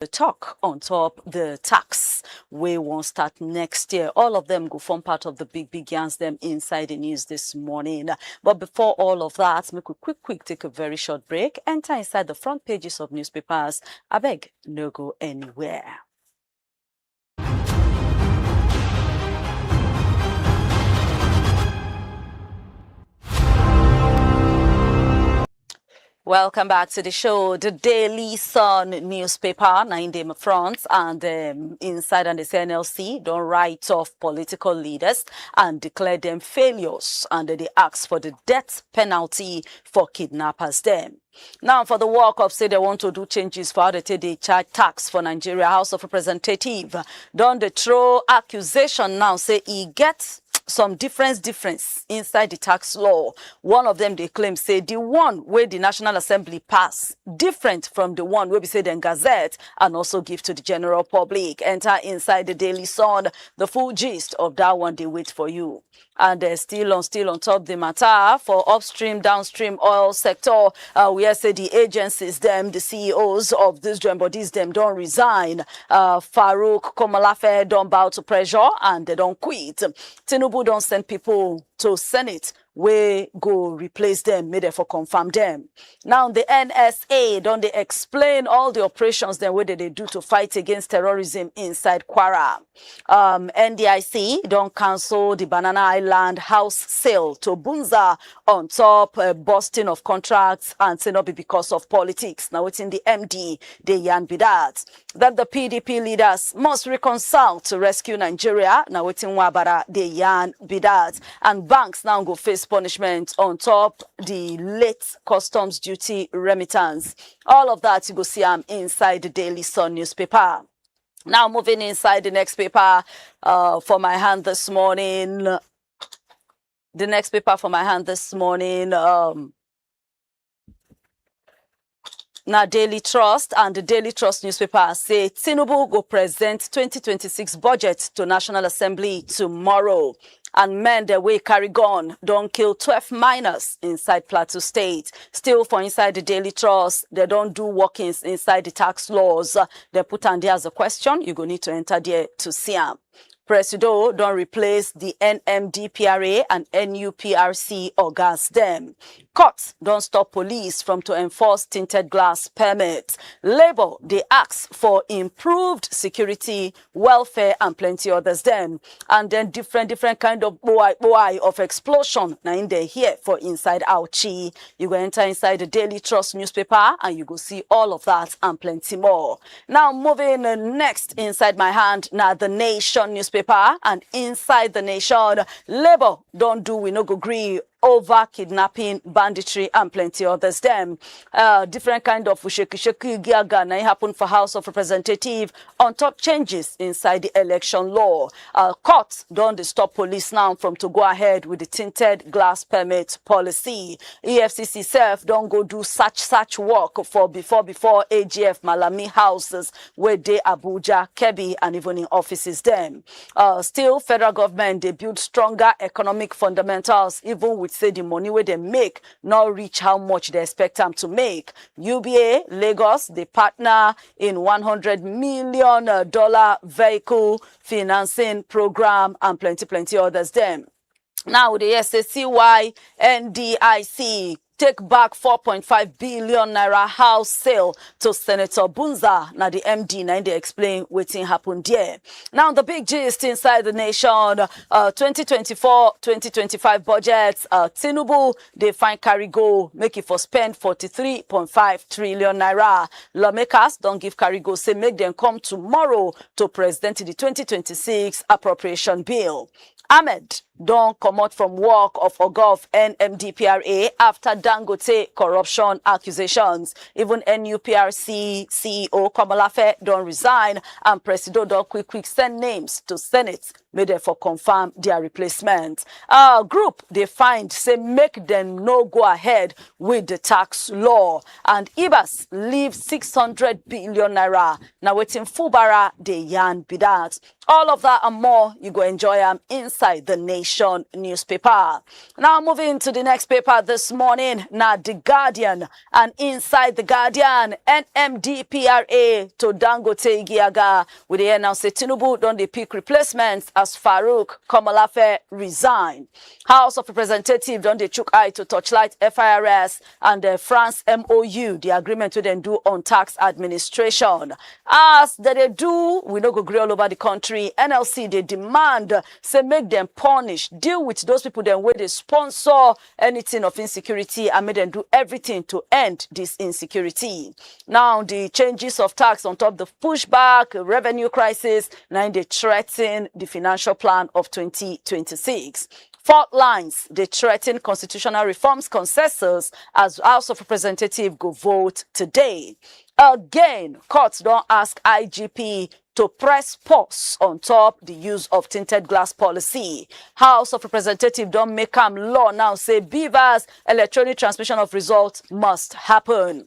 the talk on top the tax we won't start next year. All of them go form part of the big yarns them inside the news this morning. But before all of that, make a quick take a very short break, enter inside the front pages of newspapers. I beg, no go anywhere. Welcome back to the show. The Daily Sun newspaper, 9 day front, and inside and the CNLC don't write off political leaders and declare them failures, and they ask for the death penalty for kidnappers them. Now, for the walk-up, say they want to do changes for how they take the charge tax for Nigeria. House of Representatives don't they throw accusation now, say he gets some difference inside the tax law. One of them, they claim, say the one where the National Assembly pass different from the one where we say then gazette and also give to the general public. Enter inside the Daily Sun. The full gist of that one, they wait for you. And still on top the matter for upstream, downstream oil sector. We have said the agencies, them, the CEOs of these joint bodies, them don't resign. Farouk Ahmed don't bow to pressure and they don't quit. Tinubu don't send people to Senate. We go replace them, may therefore confirm them. Now the NSA don't they explain all the operations then what they do to fight against terrorism inside Kwara. NDIC don't cancel the Banana Island house sale to Bunza on top busting of contracts and say not be because of politics. Now it's in the MD, they yarn be that the PDP leaders must reconcile to rescue Nigeria. Now it's in Wabara, they yarn be that, and banks now go face punishment on top the late customs duty remittance. All of that you go see inside the Daily Sun newspaper. Now moving inside the next paper for my hand this morning. The next paper for my hand this morning. Now Daily Trust and the Daily Trust newspaper say Tinubu go present 2026 budget to National Assembly tomorrow. And men their way carry gun don't kill 12 minors inside Plateau State. Still for inside the Daily Trust, they don't do workings inside the tax laws. They put on there as a question. You go need to enter there to see them. Presido don't replace the NMDPRA and NUPRC Ogas them. Courts don't stop police from to enforce tinted glass permits. Labour, they ask for improved security, welfare, and plenty others them. And then different kind of boy of explosion. Now in there here for inside Auchi. You go enter inside the Daily Trust newspaper and you go see all of that and plenty more. Now moving next inside my hand, now the Nation newspaper. And inside the Nation, Labour don't do we no go agree over kidnapping, banditry, and plenty others them. Different kind of sheki gaga na happen for House of Representatives on top changes inside the election law. Courts don't stop police now from to go ahead with the tinted glass permit policy. EFCC self don't go do such work for before AGF Malami houses where they Abuja, Kebbi, and even in offices them. Still, federal government they build stronger economic fundamentals even with say the money where they make not reach how much they expect them to make. UBA Lagos they partner in $100 million vehicle financing program and plenty others them. Now the SACY NDIC take back 4.5 billion naira house sale to Senator Bunza. Now the MD now they explain what happened there. Now the big gist inside the Nation, 2024-2025 budgets, Tinubu they find carry go make it for spend 43.5 trillion naira. Lawmakers don't give carry go say make them come tomorrow to present the 2026 appropriation bill. Ahmed don't come out from work of Oga of NMDPRA after Dangote corruption accusations. Even NUPRC CEO Komalafe don't resign and Presido don't quick send names to Senate. May therefore confirm their replacement. Group they find say make them no go ahead with the tax law. And Ibas leave 600 billion naira. Now waiting Fubara they yarn be that. All of that and more you go enjoy inside the Nation. Nation newspaper. Now moving to the next paper this morning, now The Guardian, and inside The Guardian, NMDPRA to Dangote Giaga with the announce Tinubu don dey pick replacements as Farouk Ahmed resign. House of Representatives don dey chook eye to torchlight FIRS and the France MOU, the agreement we then do on tax administration. As they do, we no go gree all over the country. NLC they demand say make them punish, deal with those people then where they sponsor anything of insecurity and make them do everything to end this insecurity. Now the changes of tax on top the pushback, revenue crisis, now they threaten the financial plan of 2026. Fault lines, they threaten constitutional reforms consensus as House of Representatives go vote today. Again, courts don't ask IGP to press pause on top the use of tinted glass policy. House of Representatives don't make law now, say Beavers electronic transmission of results must happen.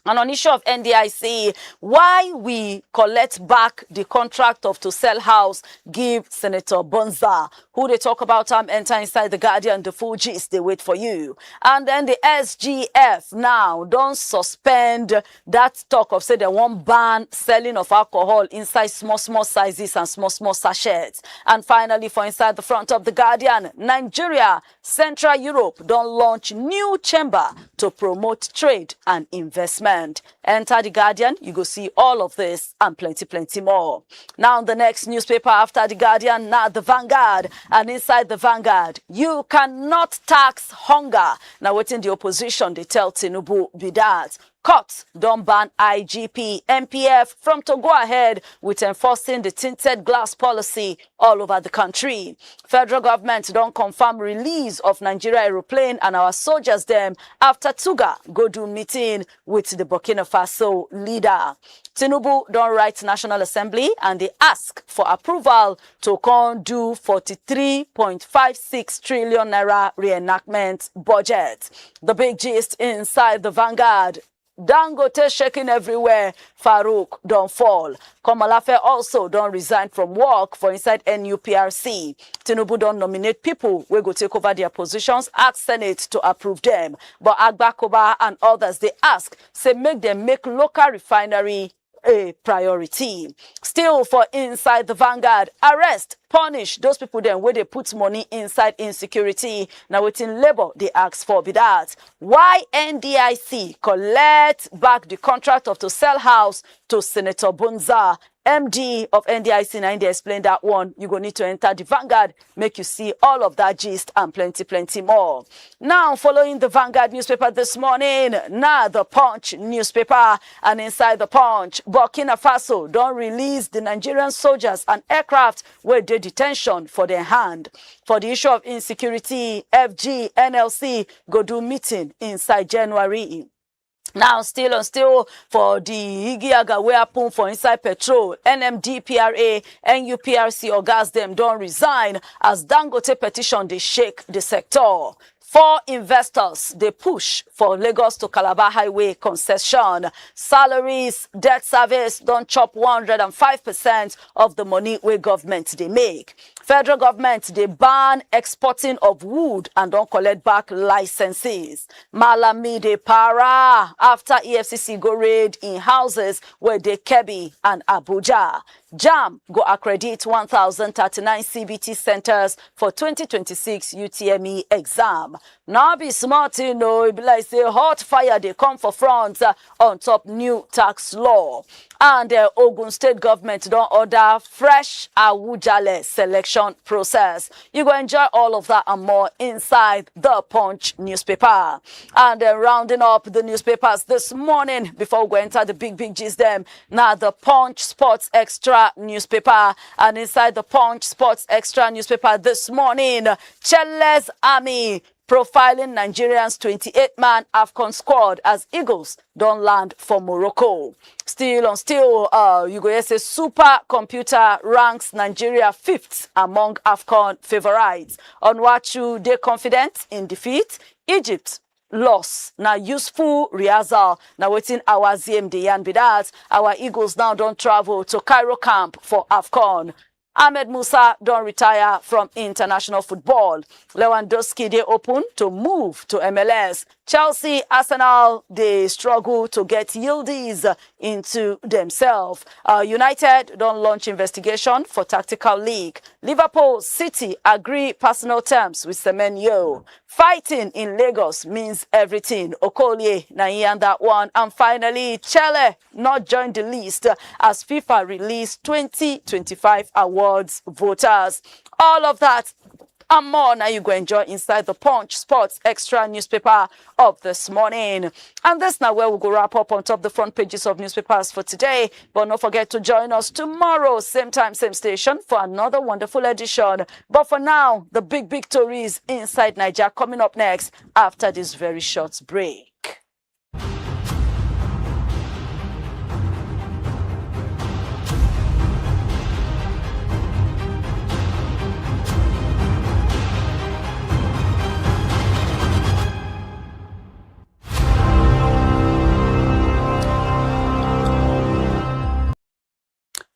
And on issue of NDIC, why we collect back the contract of to sell house, give Senator Bonza, who they talk about enter inside The Guardian, the full gist, they wait for you. And then the SGF now don't suspend that talk of say they won't ban selling of alcohol inside small sizes and small sachets. And finally, for inside the front of The Guardian, Nigeria, Central Europe don't launch new chamber to promote trade and investment. Enter The Guardian, you go see all of this and plenty more. Now the next newspaper after The Guardian, now The Vanguard, and inside The Vanguard, you cannot tax hunger. Now waiting the opposition, they tell Tinubu be that. Courts don't ban IGP, MPF from to go ahead with enforcing the tinted glass policy all over the country. Federal government don't confirm release of Nigeria aeroplane and our soldiers them after Tuggar go do meeting with the Burkina Faso leader. Tinubu don't write National Assembly and they ask for approval to come do 43.56 trillion naira reenactment budget. The big gist inside The Vanguard. Dangote shaking everywhere, Farouk don't fall. Komalafe also don't resign from work for inside NUPRC. Tinubu don't nominate people we go take over their positions, ask Senate to approve them. But Agbakoba and others, they ask, say make them make local refinery a priority. Still for inside The Vanguard, arrest, punish those people then where they put money inside insecurity. Now within labor, they ask for be that. Why NDIC collect back the contract of to sell house to Senator Bonza? MD of NDIC, and they explain that one. You go need to enter The Vanguard, make you see all of that gist and plenty more. Now, following The Vanguard newspaper this morning, now The Punch newspaper, and inside The Punch, Burkina Faso don't release the Nigerian soldiers and aircraft where they detention for their hand. For the issue of insecurity, FG, NLC go do meeting inside January. Now, still for the Igiaga we happen for inside petrol, NMDPRA, NUPRC Ogas them don't resign as Dangote petition they shake the sector. 4 investors, they push for Lagos to Calabar Highway concession. Salaries, debt service don't chop 105% of the money where government they make. Federal government, they ban exporting of wood and don't collect back licenses. Malami de para after EFCC go raid in houses where they Kebbi and Abuja. JAM go accredit 1,039 CBT centers for 2026 UTME exam. Now be smart, you know, it be like say hot fire they come for front on top new tax law. And the Ogun State government don't order fresh Awujale selection process. You go enjoy all of that and more inside The Punch newspaper. And rounding up the newspapers this morning before we go enter the big gist them. Now The Punch Sports Extra newspaper, and inside The Punch Sports Extra newspaper this morning, Chele's Army profiling Nigerians 28-man AFCON squad as Eagles don't land for Morocco. Still, you go say supercomputer ranks Nigeria 5th among AFCON favorites. Onwachu, they confident in defeat. Egypt loss. Now useful rehearsal. Now waiting our ZMD and be that. Our Eagles now don't travel to Cairo camp for AFCON. Ahmed Musa don't retire from international football. Lewandowski, they open to move to MLS. Chelsea, Arsenal, they struggle to get Yildiz into themselves. United don't launch investigation for tactical league. Liverpool, City agree personal terms with Semenyo. Fighting in Lagos means everything. Okolie, Naiyan that one. And finally, Chile not joined the list as FIFA released 2025 awards voters. All of that and more now you go enjoy inside the Punch Sports Extra newspaper of this morning. And that's now where we'll go wrap up on top the front pages of newspapers for today. But don't forget to join us tomorrow, same time, same station, for another wonderful edition. But for now, the big stories inside Nigeria coming up next after this very short break.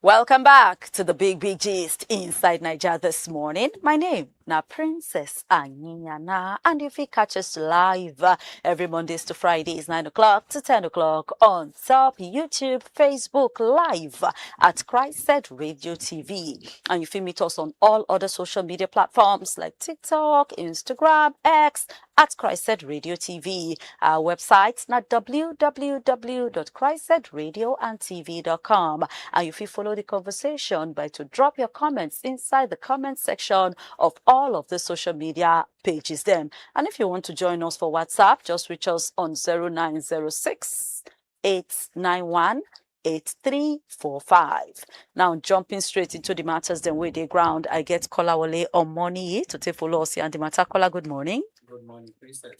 Welcome back to the big gist inside Nigeria this morning. My name na Princess Anyana, and if you catch us live every Mondays to Fridays 9 o'clock to 10 o'clock on top YouTube, Facebook Live at CHRICED Radio TV, and you can meet us on all other social media platforms like TikTok, Instagram, X at CHRICED Radio TV. Our website na www.chricedradiotv.com, and you can follow the conversation by to drop your comments inside the comment section of all of the social media pages then. And if you want to join us for WhatsApp, just reach us on 0906 891 8345. Now jumping straight into the matters then where they ground, I get Kolawole on money to take follow us here and the matter. Kola, good morning. Good morning, Princess.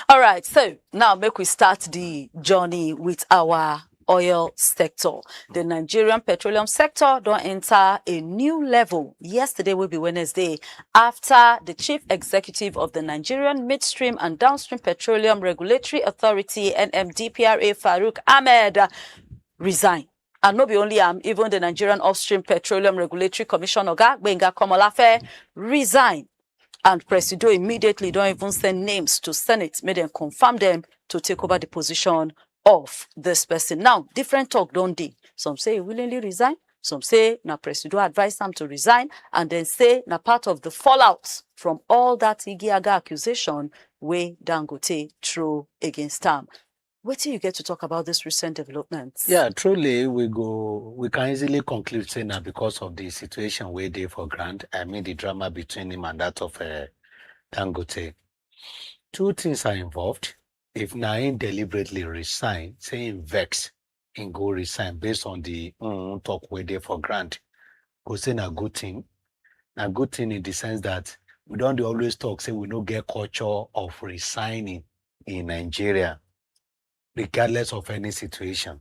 All right, so now make we start the journey with our oil sector. The Nigerian petroleum sector don't enter a new level. Yesterday will be Wednesday after the chief executive of the Nigerian Midstream and Downstream Petroleum Regulatory Authority, NMDPRA, Farouk Ahmed, resigned. And not be only even the Nigerian Upstream Petroleum Regulatory Commission Oga Benga Komolafe resigned. And Presido immediately don't even send names to Senate, made them confirm them to take over the position of this person. Now, different talk don't they? Some say he willingly resign, some say na Presido advised him to resign, and then say na part of the fallout from all that Igiaga accusation where Dangote threw against him. What do you get to talk about this recent developments? Yeah, truly, we can easily conclude saying that because of the situation where they for grant, I mean the drama between him and that of Dangote. Two things are involved. If Naim deliberately resign, saying vex and go resign based on the talk where they for grant, go say a good thing. A good thing in the sense that we don't always talk, say we don't get culture of resigning in Nigeria, regardless of any situation.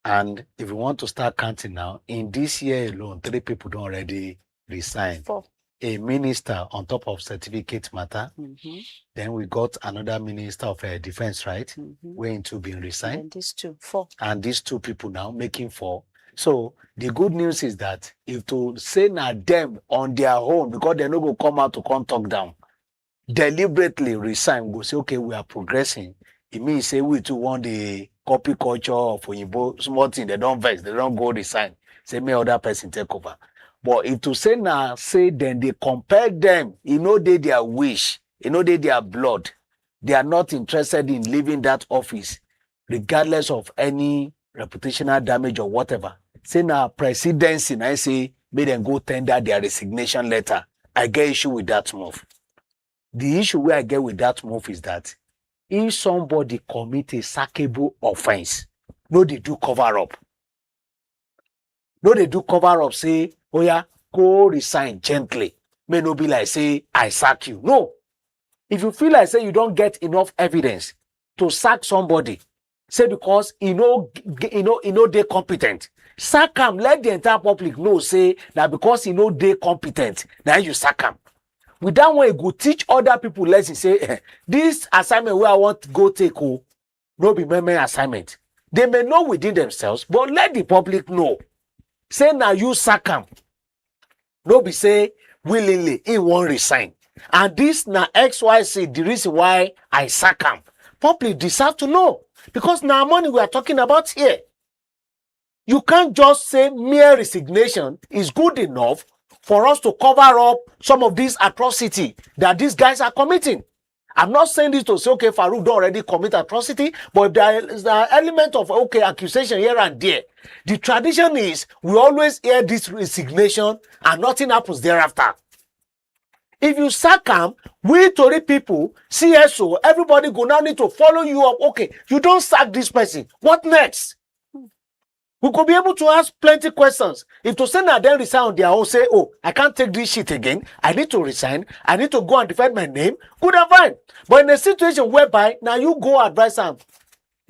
And if we want to start counting now, in this year alone, 3 people don't already resign. 4. A minister on top of certificate matter. Then we got another minister of defense, right? Waiting to be resigned. And these 2, 4. And these 2 people now making 4. So the good news is that if to say na them on their own, because they're not going to come out to come talk down, deliberately resign, go say, okay, we are progressing. It means say we too want the copy culture of Oyinbo, small thing, they don't vex, they don't go resign. Say may other person take over. But if to say now, say then they compel them, they their wish, they their blood. They are not interested in leaving that office, regardless of any reputational damage or whatever. Say now presidency, and I say, may them go tender their resignation letter. I get issue with that move. The issue where I get with that move is that if somebody commit a sackable offense, no, they do cover up. No, they do cover up, say, oh yeah, go resign gently. May not be like, say, I sack you. No. If you feel like, say, you don't get enough evidence to sack somebody, say because they competent, sack him, let the entire public know, say, that because they competent, now you sack him. With that way, go teach other people lesson. Say, this assignment where I want to go take, no be my assignment. They may know within themselves, but let the public know. Say now you sack him. No be say willingly he won't resign. And this na XYZ, the reason why I sack him. Public deserve to know. Because now money we are talking about here. You can't just say mere resignation is good enough for us to cover up some of these atrocity that these guys are committing. I'm not saying this to say, okay, Farouk don't already commit atrocity, but if there is an element of, okay, accusation here and there, the tradition is we always hear this resignation and nothing happens thereafter. If you sack him, we Tory people, CSO, everybody go now need to follow you up. Okay, you don't sack this person. What next? We could be able to ask plenty questions. If to say that then resign on their own, say, oh, I can't take this shit again. I need to resign. I need to go and defend my name. Good and fine. But in a situation whereby now you go advise them,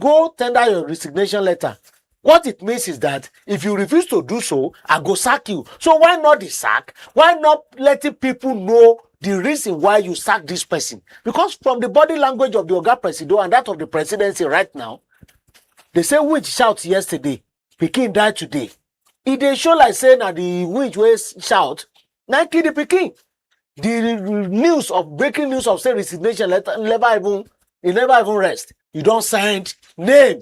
go tender your resignation letter. What it means is that if you refuse to do so, I go sack you. So why not the sack? Why not letting people know the reason why you sack this person? Because from the body language of the Oga Presido and that of the presidency right now, they say which shout yesterday. Pikin died today. If they show like saying that the which way shout, now kill the Pikin. The news of breaking news of say resignation letter never even rest. You don't sign name.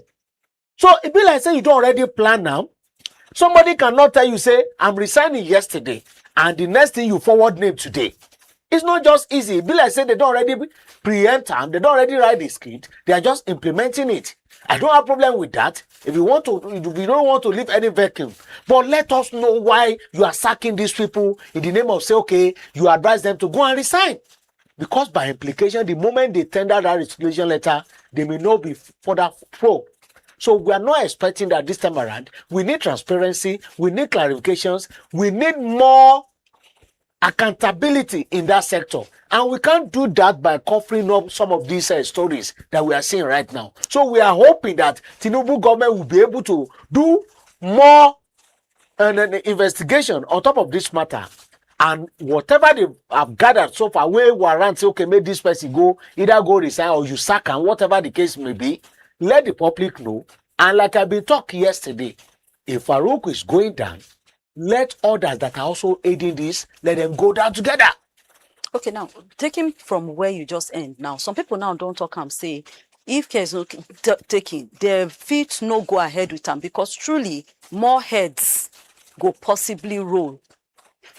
So it be like say you don't already plan now. Somebody cannot tell you say I'm resigning yesterday and the next thing you forward name today. It's not just easy. It be like say they don't already preempt them, they don't already write the script, they are just implementing it. I don't have problem with that. If you don't want to leave any vacuum, but let us know why you are sacking these people in the name of say, okay, you advise them to go and resign. Because by implication, the moment they tender that resignation letter, they may not be further probed. So we are not expecting that this time around. We need transparency, we need clarifications, we need more accountability in that sector. And we can't do that by covering up some of these stories that we are seeing right now. So we are hoping that Tinubu government will be able to do more investigation on top of this matter. And whatever they have gathered so far, where warrant say, okay, make this person go, either go resign or you sack and whatever the case may be, let the public know. And like I've been talking yesterday, if Farouk is going down, let others that are also aiding this, let them go down together. Okay, now, taking from where you just end now, some people now don't talk and say, if care is not taken, their feet no go ahead with them because truly more heads go possibly roll.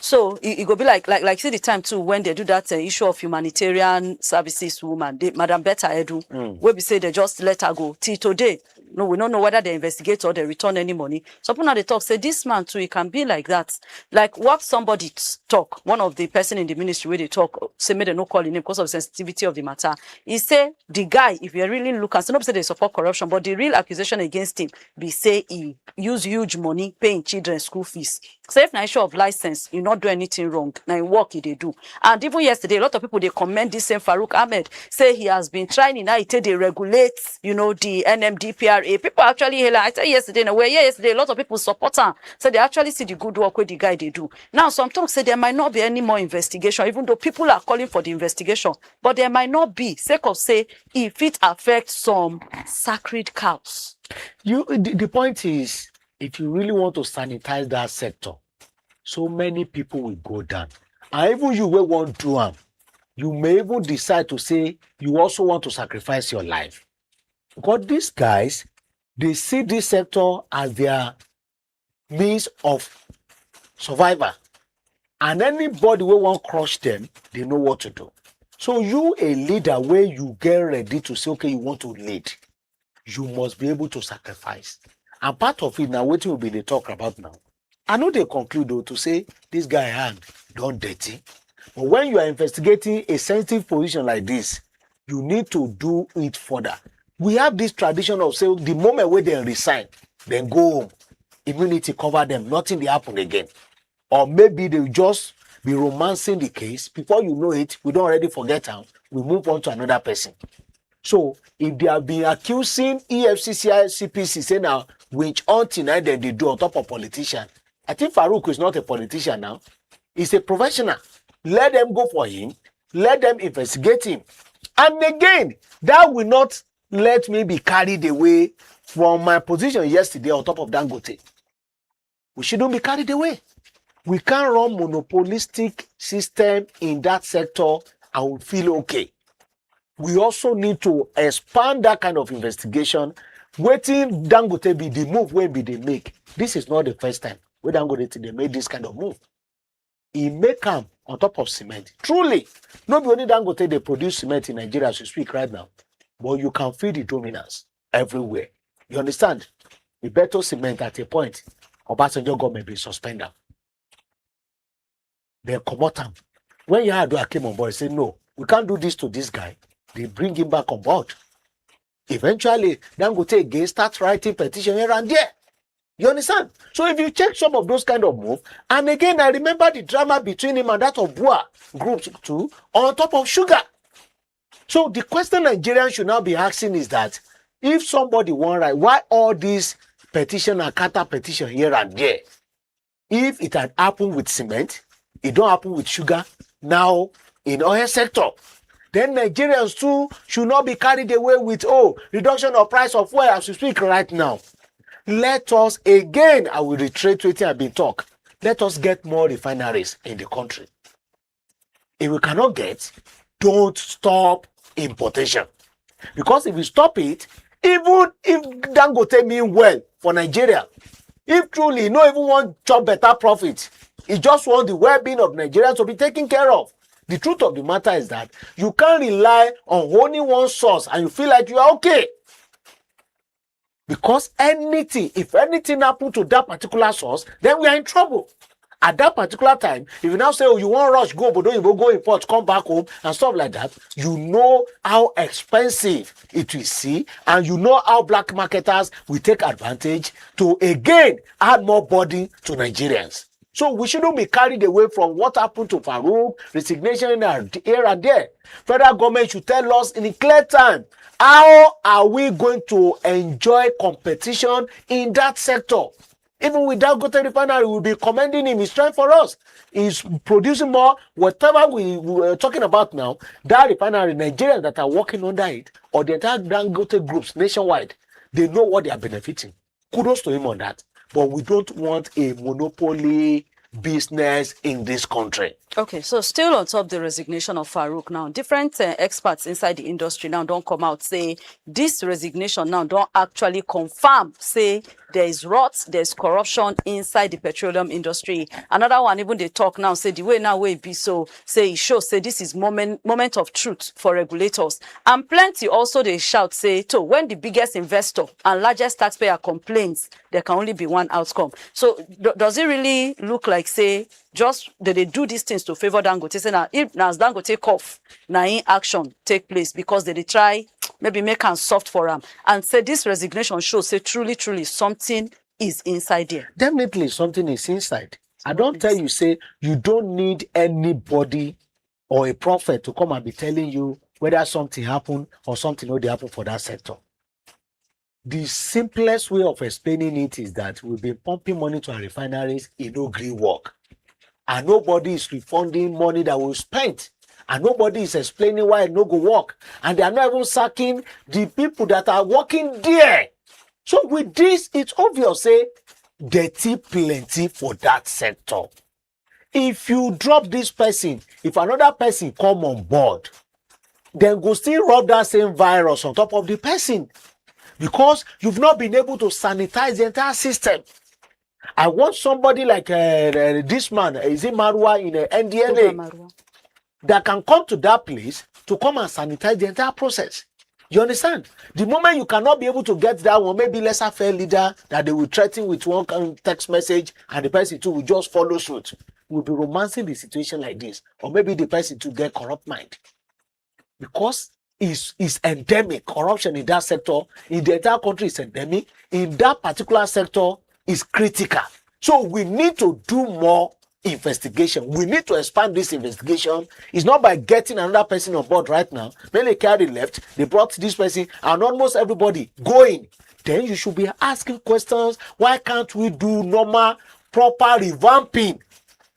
So it go be like see the time too when they do that issue of humanitarian services woman, Madam Betta Edu, where we say they just let her go till today. No, we don't know whether they investigate or they return any money. So people now they talk, say this man too, it can be like that. Like what somebody talk, one of the person in the ministry where they talk, say maybe they no call him because of the sensitivity of the matter. He say the guy, if you really look and say, not say they support corruption, but the real accusation against him be say he use huge money paying children school fees. So if na issue of license, you not do anything wrong. Now work they do. And even yesterday, a lot of people they commend this same Farouk Ahmed, say he has been trying in IT, they regulate, the NMDPRA. People actually hell. I said yesterday, yesterday, a lot of people support him. So they actually see the good work with the guy they do. Now some talk say there might not be any more investigation, even though people are calling for the investigation. But there might not be, sake of say, if it affects some sacred cows. The point is, if you really want to sanitize that sector, so many people will go down. And even you will want to do them. You may even decide to say you also want to sacrifice your life. Because these guys, they see this sector as their means of survival. And anybody who won't crush them, they know what to do. So you, a leader, where you get ready to say, okay, you want to lead, you must be able to sacrifice. And part of it now, what will be the talk about now? I know they conclude though to say this guy hand don't dirty. But when you are investigating a sensitive position like this, you need to do it further. We have this tradition of say the moment where they resign, then go home, immunity cover them, nothing will happen again. Or maybe they'll just be romancing the case. Before you know it, we don't already forget them. We move on to another person. So if they have been accusing EFCC, CPC, say now, which hunting then they do on top of politician, I think Farouk is not a politician now. He's a professional. Let them go for him. Let them investigate him. And again, that will not let me be carried away from my position yesterday on top of Dangote. We shouldn't be carried away. We can't run monopolistic system in that sector and we feel okay. We also need to expand that kind of investigation. Waiting Dangote be the move when be they make. This is not the first time when Dangote they made this kind of move. He make them on top of cement. Truly, not only Dangote they produce cement in Nigeria as we speak right now, but you can feel the dominance everywhere. You understand? The better cement at a point, Obasanjo government be suspended. They come out. When Yar'Adua came on board, say no, we can't do this to this guy. They bring him back on board. Eventually, Dangote again starts writing petition here and there. You understand? So if you check some of those kind of moves, and again, I remember the drama between him and that of Bua groups too, on top of sugar. So the question Nigerians should now be asking is that if somebody want right, why all these petition and counter petition here and there? If it had happened with cement, it don't happen with sugar, now in oil sector, then Nigerians too should not be carried away with, reduction of price of oil as we speak right now. Let us, again, I will reiterate what I have been talk. Let us get more refineries in the country. If we cannot get, don't stop importation. Because if we stop it, even if Dangote mean well for Nigeria, if truly you not even want chop better profit, you just want the well-being of Nigerians to be taken care of. The truth of the matter is that you can't rely on only one source and you feel like you are okay. Because if anything happens to that particular source, then we are in trouble. At that particular time, if you now say, you want rush, go, but don't even go import, come back home, and stuff like that, you know how expensive it will see, and you know how black marketers will take advantage to, again, add more burden to Nigerians. So we shouldn't be carried away from what happened to Farouk, resignation here and there. Federal government should tell us in a clear time, how are we going to enjoy competition in that sector? Even with Dangote refinery, we'll be commending him. He's trying for us. He's producing more. Whatever we were talking about now, that refinery, Nigerians that are working under it, or the entire Dangote groups nationwide, they know what they are benefiting. Kudos to him on that. But we don't want a monopoly business in this country. Okay, so still on top of the resignation of Farouk now, different experts inside the industry now don't come out say this resignation now don't actually confirm, say there is rot, there's corruption inside the petroleum industry. Another one, even they talk now, say the way now will be so, say it shows, say this is moment of truth for regulators. And plenty also they shout, say, so when the biggest investor and largest taxpayer complains, there can only be one outcome. So does it really look like, say, just that they do these things to favor Dangote? Say now, if now Dangote cough, now in action take place because they try maybe make them soft for them, and say this resignation shows say truly something is inside there. Definitely something is inside. I don't tell you, say you don't need anybody or a prophet to come and be telling you whether something happened or something not happen for that sector. The simplest way of explaining it is that we've been pumping money to our refineries in no green work. And nobody is refunding money that was spent. And nobody is explaining why it no go work. And they are not even sacking the people that are working there. So with this, it's obvious, say, dirty plenty for that sector. If you drop this person, if another person come on board, then go still rub that same virus on top of the person. Because you've not been able to sanitize the entire system. I want somebody like this man, is it Marwa in NDLA, that can come to that place to come and sanitize the entire process. You understand? The moment you cannot be able to get that one, maybe lesser fair leader that they will threaten with one kind of text message and the person too will just follow suit. We'll be romancing the situation like this. Or maybe the person to get corrupt mind. Because it's endemic. Corruption in that sector, in the entire country is endemic. In that particular sector, is critical. So we need to do more investigation. We need to expand this investigation. It's not by getting another person on board right now. When they carry left, they brought this person and almost everybody going. Then you should be asking questions. Why can't we do normal, proper revamping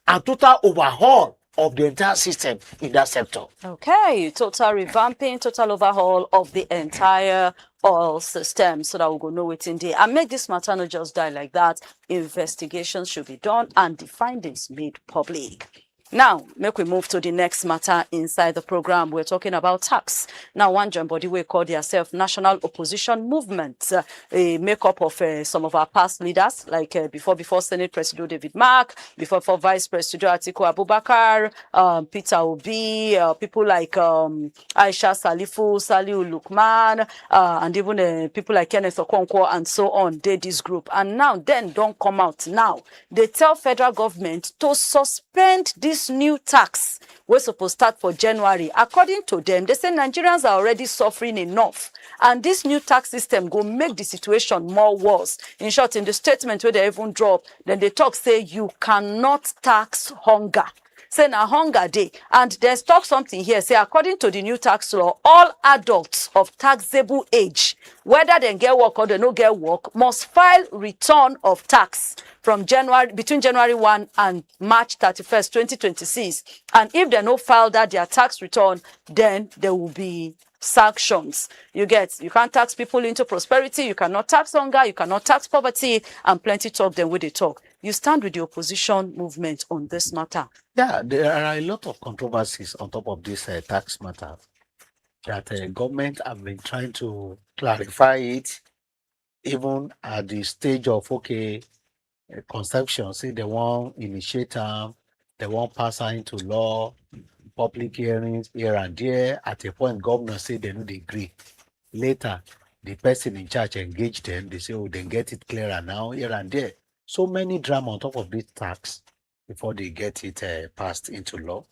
and total overhaul of the entire system in that sector? Okay, total revamping, total overhaul of the entire all systems so that we go know what's in there and make this matter not just die like that. Investigations should be done and the findings made public. Now, make we move to the next matter inside the program. We're talking about tax. Now, one joint body we call themselves National Opposition Movement, a makeup of some of our past leaders, like before Senate Presido David Mark, before Vice Presido Atiku Abubakar, Peter Obi, people like Aisha Salifu, Saliu Lukman, and even people like Kenneth Okonkwo and so on, they this group. And now, then, don't come out now. They tell federal government to suspend this new tax we're supposed to start for January. According to them, they say Nigerians are already suffering enough. And this new tax system go make the situation more worse. In short, in the statement where they even drop, then they talk, say you cannot tax hunger. Say na hunger day. And there's talk something here. Say according to the new tax law, all adults of taxable age, whether they get work or they no get work, must file return of tax from between January 1 and March 31st, 2026. And if they no file that their tax return, then there will be sanctions. You can't tax people into prosperity, you cannot tax hunger, you cannot tax poverty, and plenty talk them with they talk. You stand with the opposition movement on this matter. Yeah, there are a lot of controversies on top of this tax matter that government have been trying to clarify it, even at the stage of conception. Say they want initiate them, they want pass her into law, public hearings here and there. At a point, governor say they no dey agree. Later, the person in charge engage them. They say, oh, they get it clearer now here and there. So many drama on top of this tax before they get it passed into law.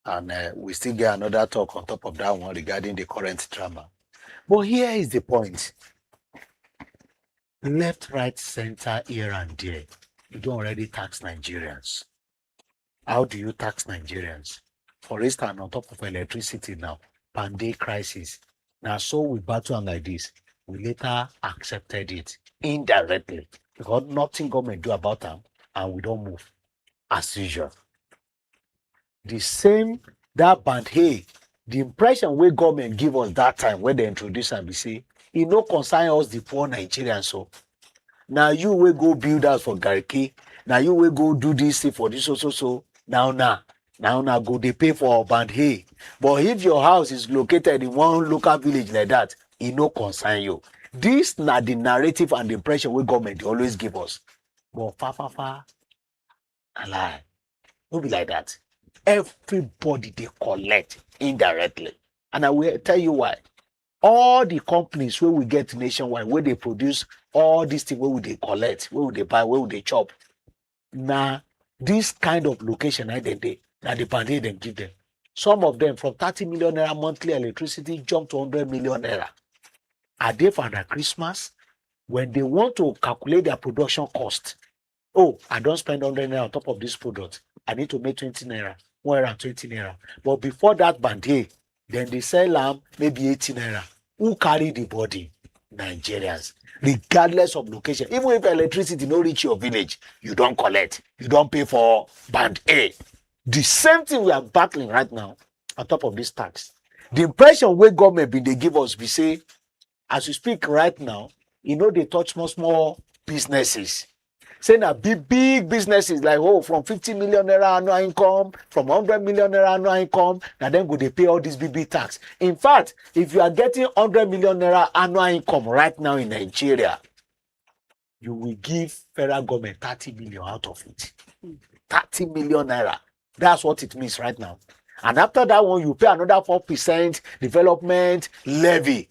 And we still get another talk on top of that one regarding the current drama. But here is the point. Left, right, center, here and there. You don't already tax Nigerians. How do you tax Nigerians? For instance, on top of electricity now, pandemic crisis. Now, so we battle on like this. We later accepted it indirectly because nothing government do about them, and we don't move as usual. The same that band, hey, the impression where government give us that time when they introduce and we say, it no concern us the poor Nigerians. So now you will go build house for Gariki. Now you will go do this for this so. Now go they pay for band hey. But if your house is located in one local village like that, it no concern you. This na the narrative and the impression where government always give us. But a lie. Don't be like that. Everybody they collect indirectly. And I will tell you why. All the companies where we get nationwide, where they produce all these things, where would they collect, where would they buy, where would they chop. Now, this kind of location, that the pandemic them give them. Some of them from 30 million naira monthly electricity jump to 100 million naira. Are they for the Christmas? When they want to calculate their production cost, oh, I don't spend 100 naira on top of this product. I need to make 20 naira, 120 naira. But before that band, then they sell maybe 80 naira. Who carry the body? Nigerians. Regardless of location. Even if electricity no reach your village, you don't collect. You don't pay for band A. The same thing we are battling right now on top of this tax. The impression where government they give us, we say, as we speak right now, they touch small businesses. Say now big businesses like from 50 million naira annual income, from 100 million naira annual income, now then go they pay all this big tax. In fact, if you are getting 100 million naira annual income right now in Nigeria, you will give federal government 30 million out of it. 30 million naira. That's what it means right now. And after that one, you pay another 4% development levy.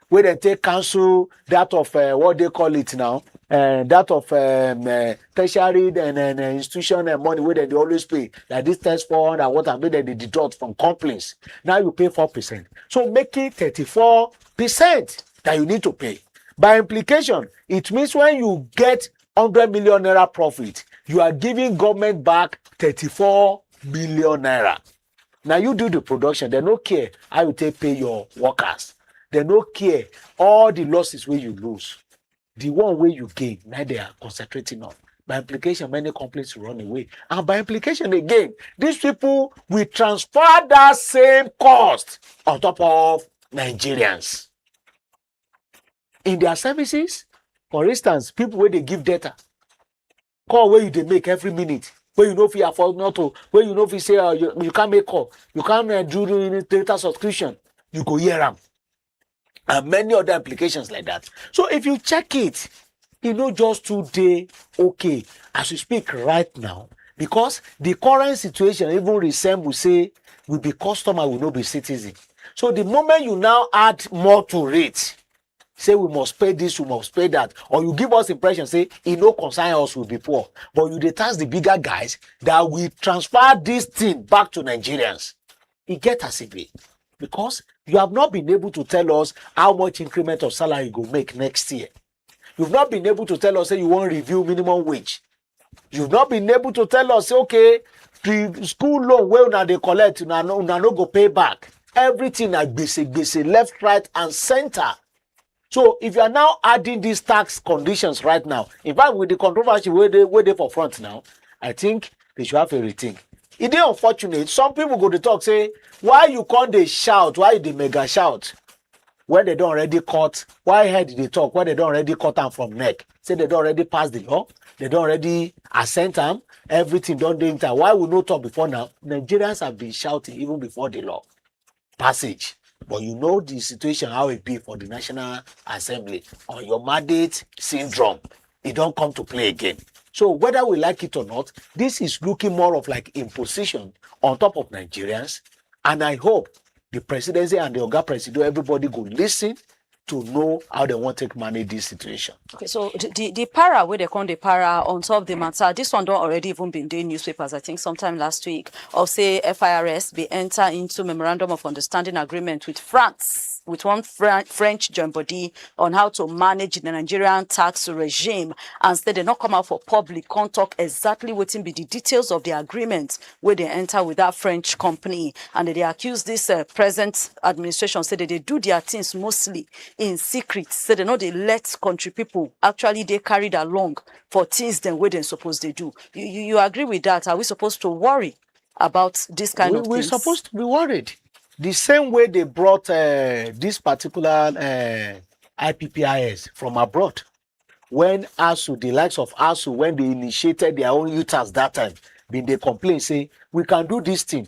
Where they take council that of what they call it now, that of tertiary and institution and money where they always pay, like this test fund and what I mean, they deduct from complaints. Now you pay 4%. So make it 34% that you need to pay. By implication, it means when you get 100 million naira profit, you are giving government back 34 million naira. Now you do the production, they don't care how you take pay your workers. They don't care all the losses where you lose. The one way you gain, now they are concentrating on. By implication, many companies run away. And by implication again, these people will transfer that same cost on top of Nigerians. in their services. For instance, people where they give data, call where they make every minute, where you know if you afford not to, where you know if you say you can't make call, you can't do data subscription, you go hear them. And many other applications like that. So if you check it, you know just today, okay, as we speak right now, because the current situation even resembles, say, will be customer, will not be citizen. So the moment you now add more to it, say we must pay this, we must pay that, or you give us impression, say, it no concern us, will be poor. But you task the bigger guys that we transfer this thing back to Nigerians. It get as it be. Because you have not been able to tell us how much increment of salary you go make next year. You've not been able to tell us, say, you won't review minimum wage. You've not been able to tell us, okay, the school loan where now they collect, una no go pay back. Everything like basic, left, right, and center. So if you are now adding these tax conditions right now, in fact, with the controversy where they for front now, I think they should have a rethink. It is unfortunate. Some people go to talk, say, why you can't they shout? Why they mega shout? When they don't already cut, why head they talk? When they don't already cut them from neck? Say they don't already pass the law, they don't already assent them, everything don't do time. Why we not talk before now? Nigerians have been shouting even before the law passage. But you know the situation, how it be for the National Assembly. On your mandate syndrome, it don't come to play again. So whether we like it or not, this is looking more of like imposition on top of Nigerians. And I hope the presidency and the Oga Presido, everybody go listen to know how they want to manage this situation. Okay, so the para where they call the para on top of the matter, this one don't already even been doing newspapers, I think sometime last week, or say FIRS be enter into memorandum of understanding agreement with France, with one French joint body on how to manage the Nigerian tax regime, and say they not come out for public, can't talk exactly what be the details of the agreement where they enter with that French company, and they accuse this present administration, say that they do their things mostly in secret, say they know they let country people actually they carried along for things then where they supposed they do. You agree with that? Are we supposed to worry about this kind of things? We're supposed to be worried. The same way they brought this particular IPPIS from abroad. When ASU, the likes of ASU, when they initiated their own UTAS that time, when they complain, say, we can do this thing.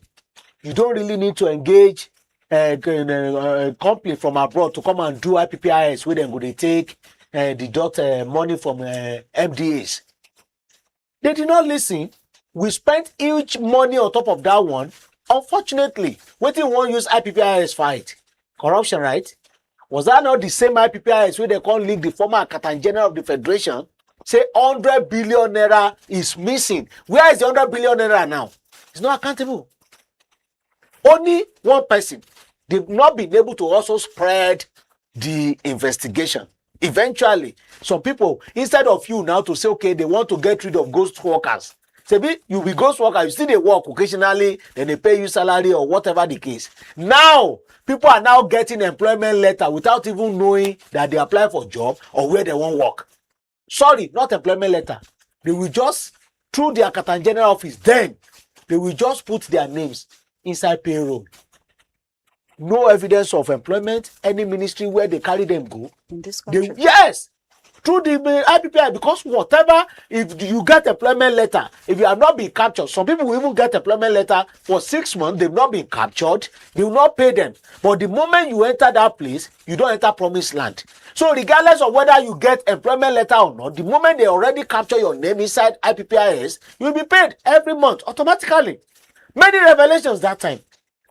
You don't really need to engage a company from abroad to come and do IPPIS where then go they take deduct money from MDAs. They did not listen. We spent huge money on top of that one. Unfortunately, what they want to use IPPIS fight? Corruption, right? Was that not the same IPPIS where they can't leak the former Accountant General of the Federation? Say 100 billion naira is missing. Where is the 100 billion naira now? It's not accountable. Only one person. They've not been able to also spread the investigation. Eventually, some people, instead of you now to say, okay, they want to get rid of ghost workers. Say, you be ghost worker, you still they work occasionally, then they pay you salary or whatever the case. Now, people are now getting employment letter without even knowing that they apply for job or where they want work. Sorry, not employment letter. They will just, through their Accountant General office, then they will just put their names inside payroll. No evidence of employment, any ministry where they carry them go. In this country? Yes, through the IPPI, because whatever, if you get employment letter, if you have not been captured, some people will even get employment letter for 6 months, they've not been captured, they will not pay them. But the moment you enter that place, you don't enter promised land. So regardless of whether you get employment letter or not, the moment they already capture your name inside IPPIS, you'll be paid every month automatically. Many revelations that time.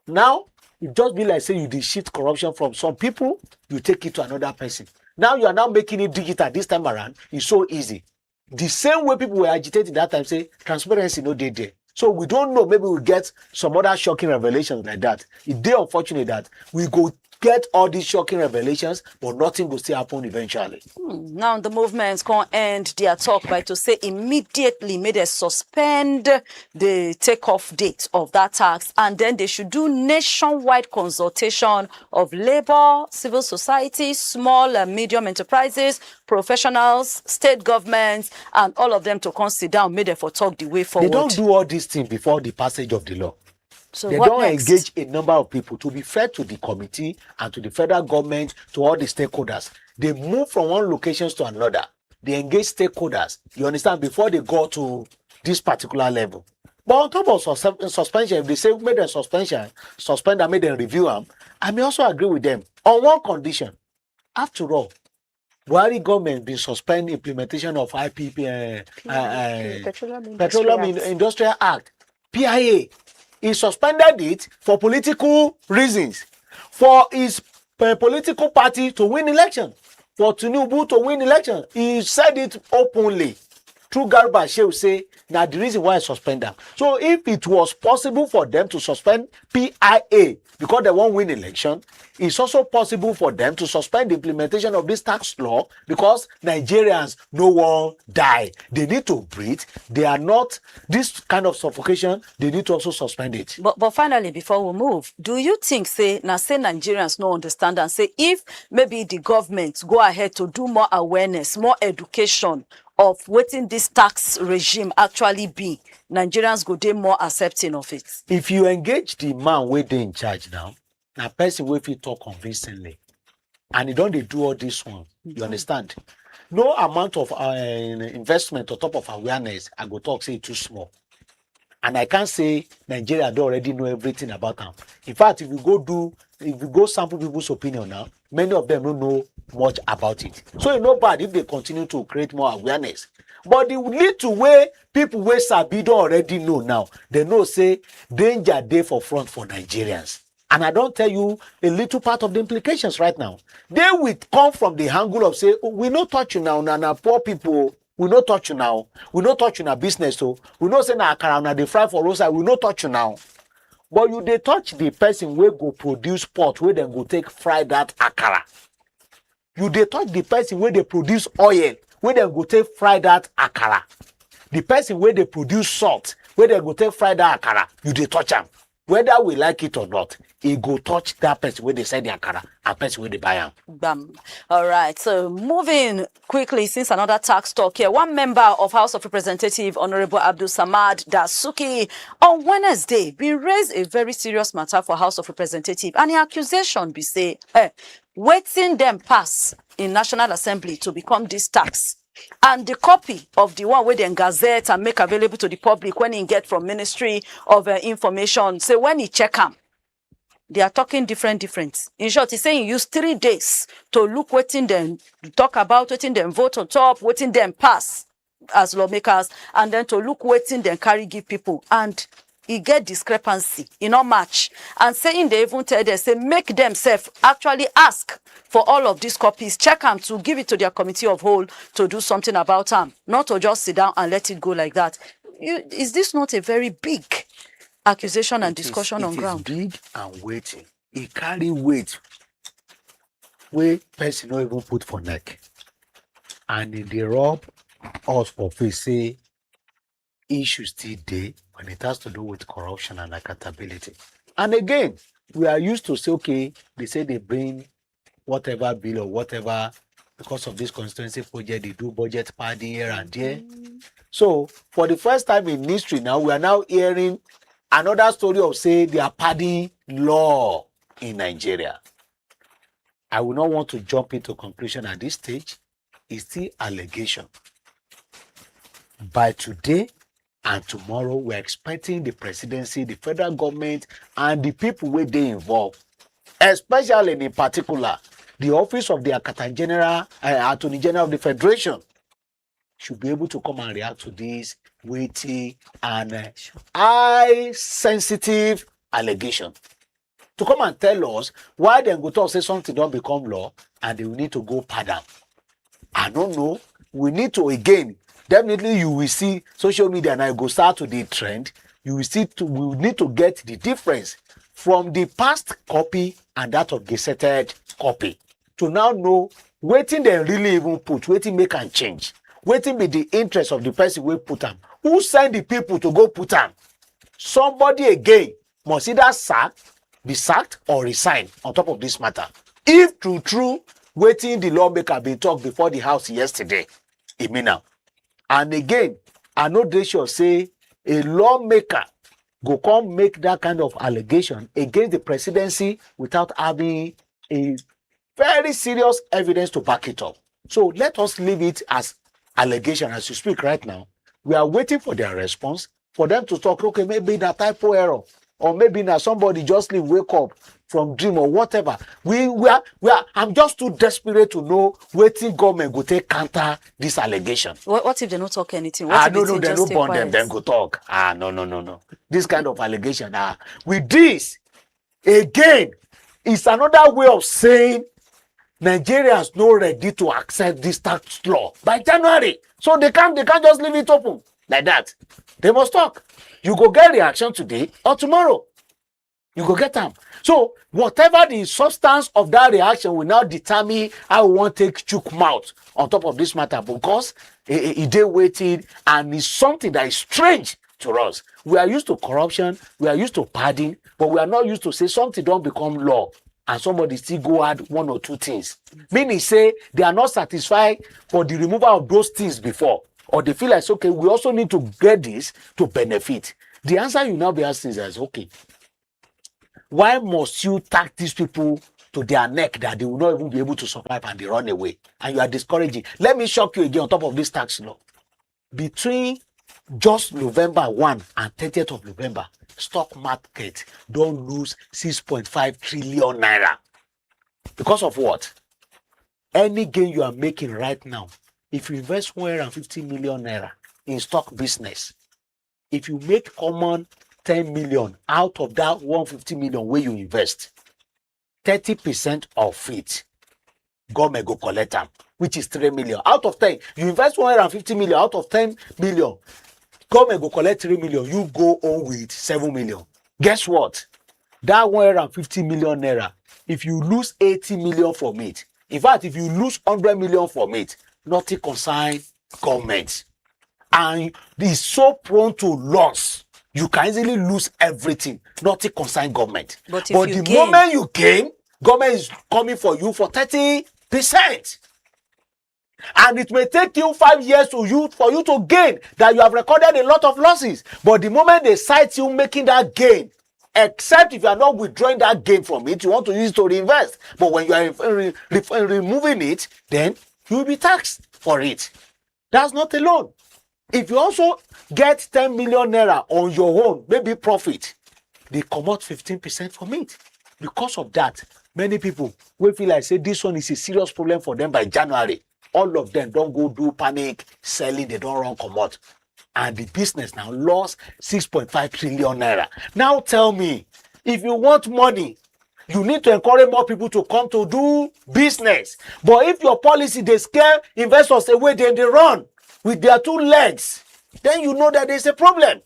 Now, it just be like say you did shift corruption from some people, you take it to another person. Now you are now making it digital this time around. It's so easy. The same way people were agitated that time, say transparency no day there. So we don't know, maybe we'll get some other shocking revelations like that. It's unfortunate that we go get all these shocking revelations, but nothing will still happen eventually. Now the movements can end their talk by to say immediately may they suspend the takeoff date of that tax, and then they should do nationwide consultation of labor, civil society, small and medium enterprises, professionals, state governments, and all of them to come sit down, may they for talk the way forward. They don't do all these things before the passage of the law. So they what don't next? engage a number of people. To be fair to the committee and to the federal government, to all the stakeholders, they move from one locations to another. They engage stakeholders, you understand, before they go to this particular level. But on top of suspension, if they say made them suspend and made them review them, I may also agree with them on one condition. After all, Buhari government been suspend implementation of Petroleum Industrial Act, PIA. He suspended it for political reasons, for his political party to win election, for Tinubu to win election. He said it openly. Through Garba Shehu say, now the reason why I suspend them. So if it was possible for them to suspend PIA because they won't win election, it's also possible for them to suspend the implementation of this tax law because Nigerians no one die. They need to breathe. They are not this kind of suffocation. They need to also suspend it. But finally, before we move, do you think say Nigerians no understand and say if maybe the government go ahead to do more awareness, more education of wetin this tax regime actually be, Nigerians go dey more accepting of it? If you engage the man wey dey in charge now, na person wey fit talk convincingly, and he don dey do all this one, you understand? No amount of investment on top of awareness, I go talk say e too small. And I can't say Nigeria don already know everything about am. In fact, if you go sample people's opinion now, many of them don't know much about it. So it's not bad if they continue to create more awareness. But the little way people wey sabi don already know now, they know say danger dey for front for Nigerians. And I don't tell you a little part of the implications right now. They will come from the angle of say, oh, we no touch you now, na poor people. We no touch you now. We no touch you na business. So we no say na akara na dey fry for roadside. We no touch you now. But you dey touch the person wey go produce pot wey dem go take fry that akara. You dey touch the person wey dey produce oil wey dem go take fry that akara. The person wey dey produce salt wey dem go take fry that akara. You dey touch am. Whether we like it or not, he go touch that person where they sell the akara and person where they buy them. Bam. All right. So moving quickly, since another tax talk here, one member of House of Representatives, Honorable Abdulsammad Dasuki, on Wednesday, been raised a very serious matter for House of Representatives, and the accusation be say, waiting them pass in National Assembly to become this tax. And the copy of the one where they gazette and make available to the public when he get from Ministry of Information. So when he check them, they are talking different. In short, he's saying use 3 days to look waiting them, talk about waiting them vote on top, waiting them pass as lawmakers, and then to look waiting them carry give people. And he get discrepancy, not match. And saying they even tell them, say make themselves actually ask for all of these copies, check them to give it to their committee of whole to do something about them, not to just sit down and let it go like that. Is this not a very big accusation and discussion on ground? It is big and weighty. It carry weight where person not even put for neck. And if they rob us for face, say issues still there when it has to do with corruption and accountability. And again, we are used to say, okay, they say they bring whatever bill or whatever because of this constituency project, they do budget padding here and there. So for the first time in history now, we are now hearing another story of say they are padding law in Nigeria. I will not want to jump into conclusion at this stage. It's still allegation. By today and tomorrow, we're expecting the presidency, the federal government, and the people where they involved, especially and in particular, the office of the Attorney General of the Federation should be able to come and react to this weighty and high sensitive allegation. To come and tell us why they go to say something don't become law and they will need to go pardon. I don't know. We need to again. Definitely, you will see social media now go start to the trend. You will see. We will need to get the difference from the past copy and that of gazetted copy to now know waiting they really even put, waiting make and change, waiting be the interest of the person we put them. Who send the people to go put them? Somebody again must either be sacked or resign on top of this matter. If true, waiting the lawmaker been talked before the house yesterday, it mean now. And again, I know they should say a lawmaker go come make that kind of allegation against the presidency without having a very serious evidence to back it up. So let us leave it as allegation as you speak right now. We are waiting for their response, for them to talk, okay, maybe a typo error, or maybe now somebody just wake up from dream or whatever. I'm just too desperate to know waiting government go take counter this allegation. What if they don't talk anything? What if no, they don't burn them, then go talk. No. This kind of allegation. With this, again, it's another way of saying Nigerians not ready to accept this tax law by January. So they can't just leave it open like that. They must talk. You go get reaction today or tomorrow. You go get them. So whatever the substance of that reaction will now determine how we want to take chook mouth on top of this matter, because they waited and it's something that is strange to us. We are used to corruption, we are used to padding, but we are not used to say something don't become law and somebody still go add one or two things. Meaning say they are not satisfied for the removal of those things before, or they feel like, okay, we also need to get this to benefit. The answer you now be asking is, okay, why must you tax these people to their neck that they will not even be able to survive and they run away? And you are discouraging. Let me shock you again on top of this tax law. Between just November 1 and 30th of November, stock market don't lose 6.5 trillion naira. Because of what? Any gain you are making right now, if you invest 150 million naira in stock business, if you make common 10 million out of that 150 million where you invest, 30% of it, government go collect them, which is 3 million. Out of 10, you invest 150 million, out of 10 million, government go collect 3 million, you go on with 7 million. Guess what? That 150 million naira, if you lose 80 million from it, in fact, if you lose 100 million from it, nothing concern government. And it's so prone to loss. You can easily lose everything, nothing concern government. But the moment you gain, government is coming for you for 30%. And it may take you 5 years for you to gain that you have recorded a lot of losses. But the moment they cite you making that gain, except if you are not withdrawing that gain from it, you want to use it to reinvest. But when you are removing it, then you will be taxed for it. That's not alone. If you also get 10 million naira on your own, maybe profit, they come out 15% from it. Because of that, many people will feel like say this one is a serious problem for them by January. All of them don't go do panic selling, they don't run come out. And the business now lost 6.5 trillion naira. Now tell me, if you want money, you need to encourage more people to come to do business. But if your policy, they scare investors away, then they run with their two legs, then you know that there's a problem.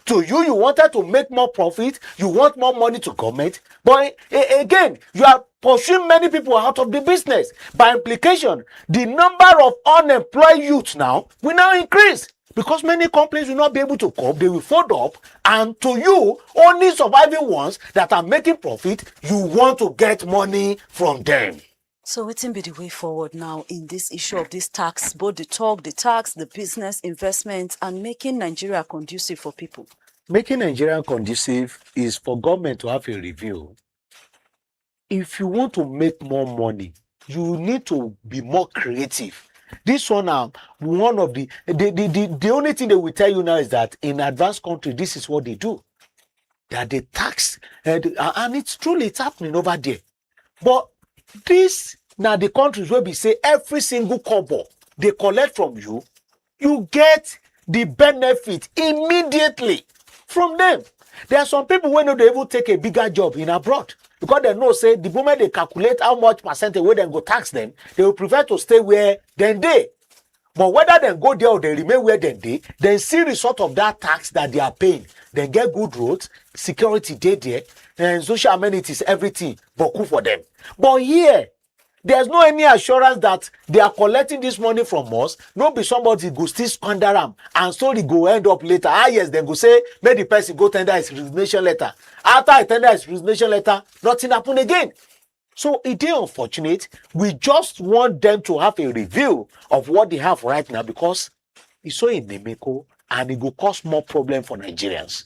To you, you wanted to make more profit, you want more money to government, but again, you are pursuing many people out of the business. By implication, the number of unemployed youth now will now increase because many companies will not be able to cope, they will fold up, and to you, only surviving ones that are making profit, you want to get money from them. So what will be the way forward now in this issue of this tax, both the talk, the tax, the business, investment, and making Nigeria conducive for people? Making Nigeria conducive is for government to have a review. If you want to make more money, you need to be more creative. This one, one of the only thing they will tell you now is that in advanced country, this is what they do. That they tax, and it's truly, it's happening over there. But this now the countries where we say every single kobo they collect from you, you get the benefit immediately from them. There are some people when they even take a bigger job in abroad because they know say the moment they calculate how much percentage where they go tax them, they will prefer to stay where they. But whether they go there or they remain where they see result of that tax that they are paying. They get good roads, security there, and social amenities, everything, but cool for them. But here, there's no any assurance that they are collecting this money from us. No be somebody go still squander them, and so they go end up later. Yes, then go say, make the person go tender his resignation letter. After I tender his resignation letter, nothing happen again. So it is unfortunate. We just want them to have a review of what they have right now because it's so inimical and it will cause more problem for Nigerians.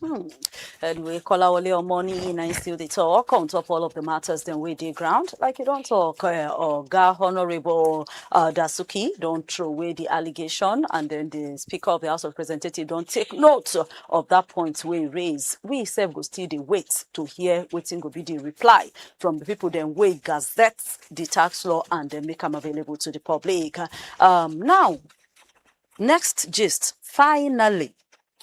Anyway, Kolawole money in and still the talk on top all of the matters then we dig ground. Like you don't talk, Oga Honorable Dasuki don't throw away the allegation, and then the Speaker of the House of Representatives don't take note of that point we raise. We self go still the wait to hear waiting go be the reply from the people then we gazette the tax law and then make them available to the public. Now, next gist, finally,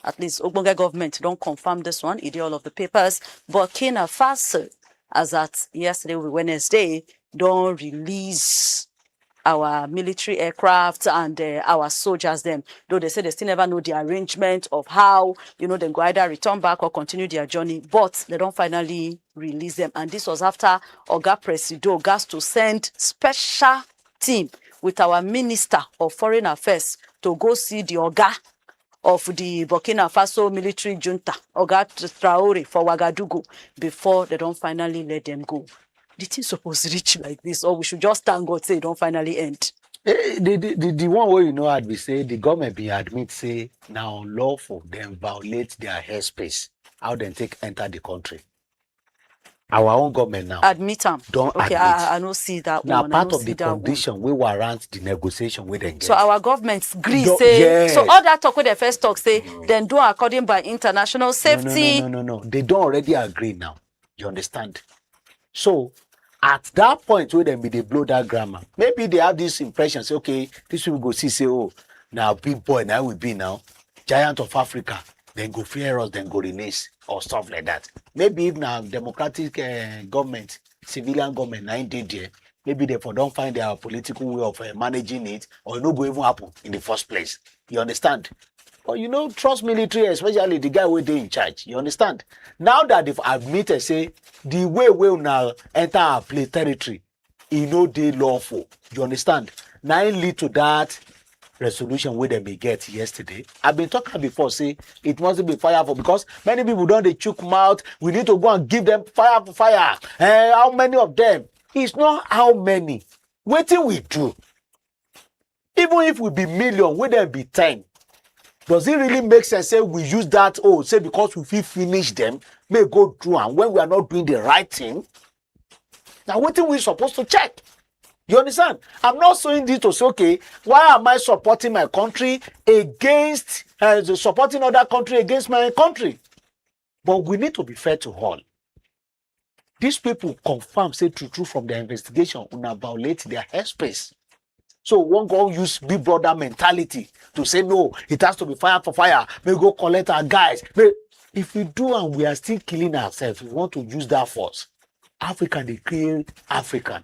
at least Ogbonge government don't confirm this one. It did all of the papers. Burkina Faso, as at yesterday, Wednesday, don't release our military aircraft and our soldiers them. Though they say they still never know the arrangement of how, they go either return back or continue their journey. But they don't finally release them. And this was after Oga Presido got to send special team with our Minister of Foreign Affairs to go see the Oga of the Burkina Faso military junta, Oga Traoré, for Ouagadougou, before they don't finally let them go. The thing supposed to reach like this, or we should just thank God say it don't finally end. The one where I'd be say the government be admit say now lawful them violate their airspace. How they take enter the country. Our own government now admit them. Don't okay, admit. I don't see that now one. part of the condition we warrant the negotiation with them. So our government agree say yes. So all that talk with the first talk say then do according by international safety. No. They don't already agree now. You understand? So at that point where they blow that grammar, maybe they have this impression, say, okay, this will go see, say, oh, now big boy, now will be now giant of Africa, then go fear us, then go release, or stuff like that. Maybe if now democratic government, civilian government, 9 days there, maybe they don't find their political way of managing it, or it no go even happen in the first place. You understand? But trust military, especially the guy where they in charge. You understand? Now that they've admitted, say, the way we now enter our play territory, they lawful. You understand? Now it lead to that resolution where they may get yesterday. I've been talking before, say, it must be fire for, because many people don't they choke mouth. We need to go and give them fire for fire. How many of them? It's not how many. What do we do? Even if we be million, would there be 10? Does it really make sense? Say we use that, say because we finish them, may go through, and when we are not doing the right thing, now what are we supposed to check? You understand? I'm not saying this to say, okay, why am I supporting my country against, supporting other country against my country? But we need to be fair to all. These people confirm, say true from their investigation, on violate their airspace. So one go use big brother mentality to say, no, it has to be fire for fire. May go collect our guys. If we do and we are still killing ourselves, we want to use that force. African, they kill African.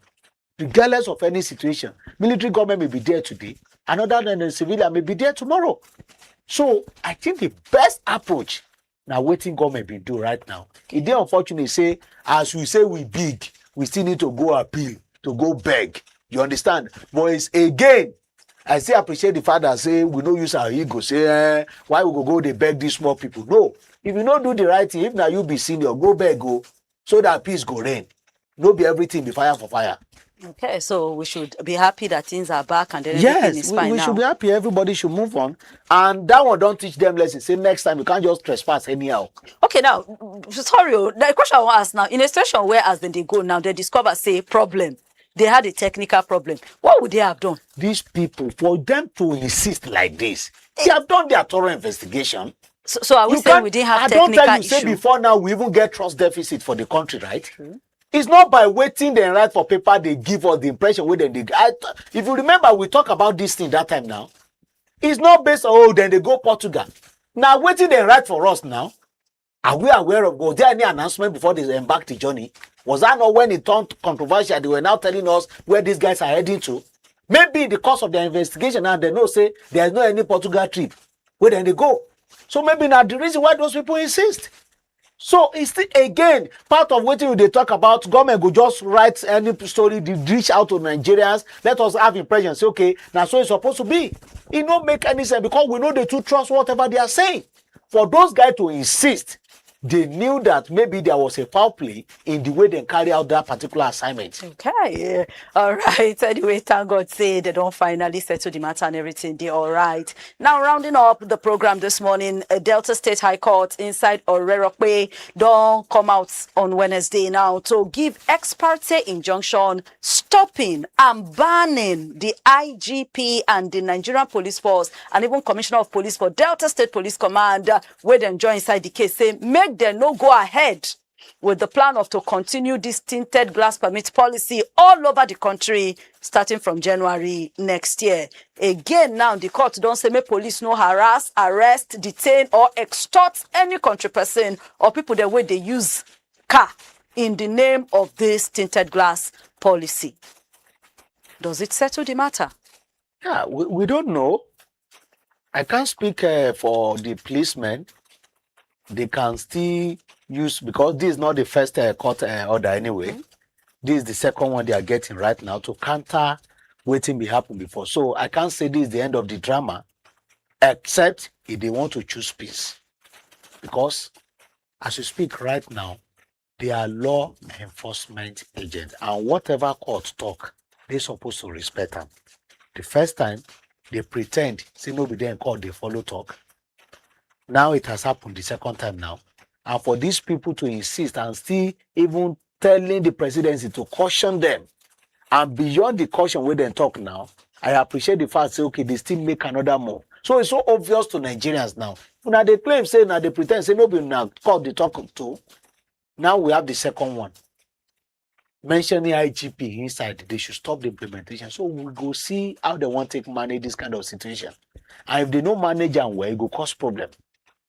Regardless of any situation, military government may be there today, another than the civilian may be there tomorrow. So I think the best approach now waiting government be do right now. It dey unfortunate say, as we say we big, we still need to go appeal, to go beg. You understand? But it's again, I still appreciate the fact that say we no use our ego, say why we go they beg these small people. No, if you don't do the right thing, if now you be senior, go beg go, so that peace go reign. No be everything be fire for fire. Okay, so we should be happy that things are back and then everything is fine now. Yes, we should be happy. Everybody should move on. And that one don't teach them lessons. Say next time you can't just trespass anyhow. Okay, now, sorry, the question I want to ask now, in a situation where as they go now, they discover, say, problem. They had a technical problem. What would they have done? These people, for them to insist like this, they have done their thorough investigation. So are we saying we didn't have technical I don't tell you, issue? say before now, we even get trust deficit for the country, right? It's not by waiting then write for paper they give us the impression where they if you remember, we talk about this thing that time now. It's not based on, then they go Portugal. Now waiting then write for us now. Are we aware of, was there any announcement before they embarked the journey? Was that not when it turned controversial? They were now telling us where these guys are heading to. Maybe in the course of their investigation now they know say there's no any Portugal trip. Where then they go. So maybe now the reason why those people insist. So it's still, again, part of what they talk about, government go just write any story, they reach out to Nigerians, let us have impression, say, okay, now so it's supposed to be. It don't make any sense because we know they too trust whatever they are saying. For those guys to insist, they knew that maybe there was a foul play in the way they carry out that particular assignment. Okay. All right. Anyway, thank God say they don't finally settle the matter and everything. They're all right. Now, rounding up the program this morning, a Delta State High Court inside Orerokpe don't come out on Wednesday now to give ex parte injunction stopping and banning the IGP and the Nigerian Police Force and even Commissioner of Police for Delta State Police Command, where they join inside the case, say make them no go ahead with the plan of to continue this tinted glass permit policy all over the country starting from January next year. Again, now the court don't say make police no harass, arrest, detain, or extort any country person or people the way they use car in the name of this tinted glass policy. Does it settle the matter? Yeah, we don't know. I can't speak for the policemen. They can still use, because this is not the first court order anyway. This is the second one they are getting right now to counter waiting be happened before. So I can't say this is the end of the drama, except if they want to choose peace. Because as you speak right now, they are law enforcement agents, and whatever court talk, they're supposed to respect them. The first time, they pretend, say no be there in court, they follow talk. Now it has happened the second time now. And for these people to insist and still even telling the presidency to caution them, and beyond the caution where they talk now, I appreciate the fact, say, okay, they still make another move. So it's so obvious to Nigerians now. Now they claim, say, now they pretend, say, no, be now called the talk to. Now we have the second one. Mentioning IGP inside, they should stop the implementation. So we'll go see how they want to manage this kind of situation. And if they don't manage them well, it will cause problem.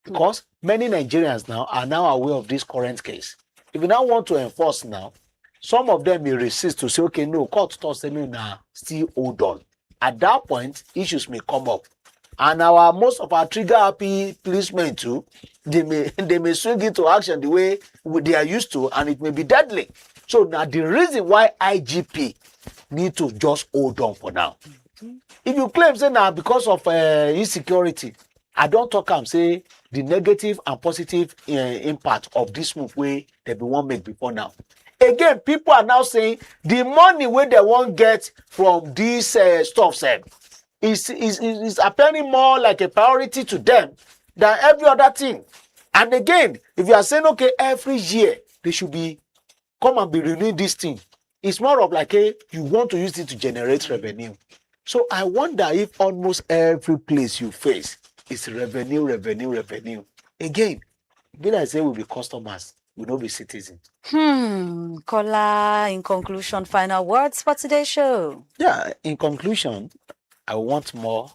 Because many Nigerians now are now aware of this current case. If you now want to enforce now, some of them may resist to say, okay, no, court thoughts now still hold on. At that point, issues may come up. And most of our trigger happy policemen too, they may swing into action the way they are used to, and it may be deadly. So now the reason why IGP need to just hold on for now. If you claim, say now because of insecurity, I don't talk and say the negative and positive impact of this move way they won't make before now. Again, people are now saying the money where they won't get from this stuff is appearing more like a priority to them than every other thing. And again, if you are saying, okay, every year they should be come and be renewing this thing, it's more of like, hey, you want to use it to generate revenue. So I wonder if almost every place you face is revenue. Again, when I say we'll be customers, we'll not be citizens. Kola, in conclusion, final words for today's show. Yeah, in conclusion, I want more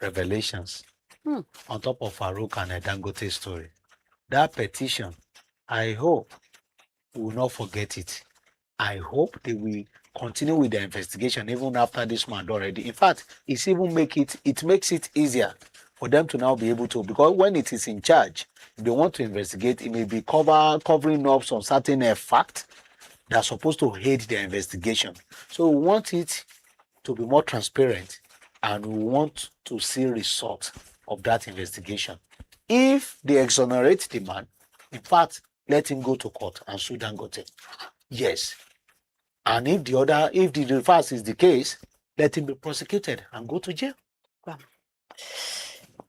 revelations on top of Farouk and Dangote story. That petition, I hope we will not forget it. I hope they will continue with the investigation even after this month already. In fact, it makes it easier for them to now be able to, because when it is in charge, if they want to investigate, it may be covering up some certain fact that are supposed to aid their investigation. So we want it to be more transparent, and we want to see results of that investigation. If they exonerate the man, in fact, let him go to court and sue Dangote. Yes. And if the reverse is the case, let him be prosecuted and go to jail. Wow.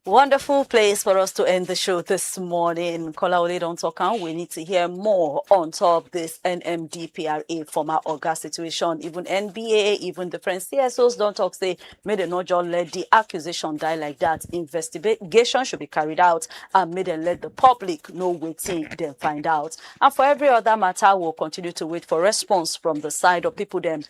Wonderful place for us to end the show this morning. Kola Ole don't talk, and we need to hear more on top this NMDPRA former Oga situation. Even NBA, even different CSOs don't talk, say, may they not just let the accusation die like that. Investigation should be carried out, and may they let the public know waiting, then find out. And for every other matter, we'll continue to wait for response from the side of people them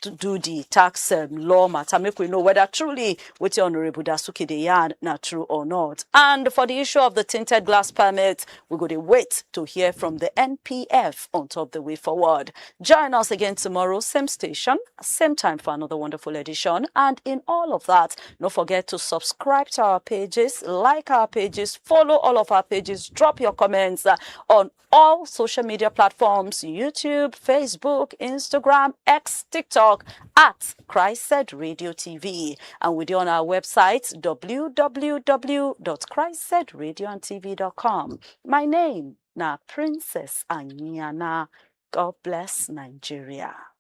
to do the tax law matter, make we know whether truly what Honorable Dasuki the yarn not true or not. And for the issue of the tinted glass permit, we're going to wait to hear from the NPF on top the way forward. Join us again tomorrow, same station, same time for another wonderful edition. And in all of that, don't forget to subscribe to our pages, like our pages, follow all of our pages, drop your comments on all social media platforms, YouTube, Facebook, Instagram, X, TikTok, TikTok at CHRICED Radio TV. And we're on our website, www.CHRICEDradioandtv.com. My name, na Princess Anyana. God bless Nigeria.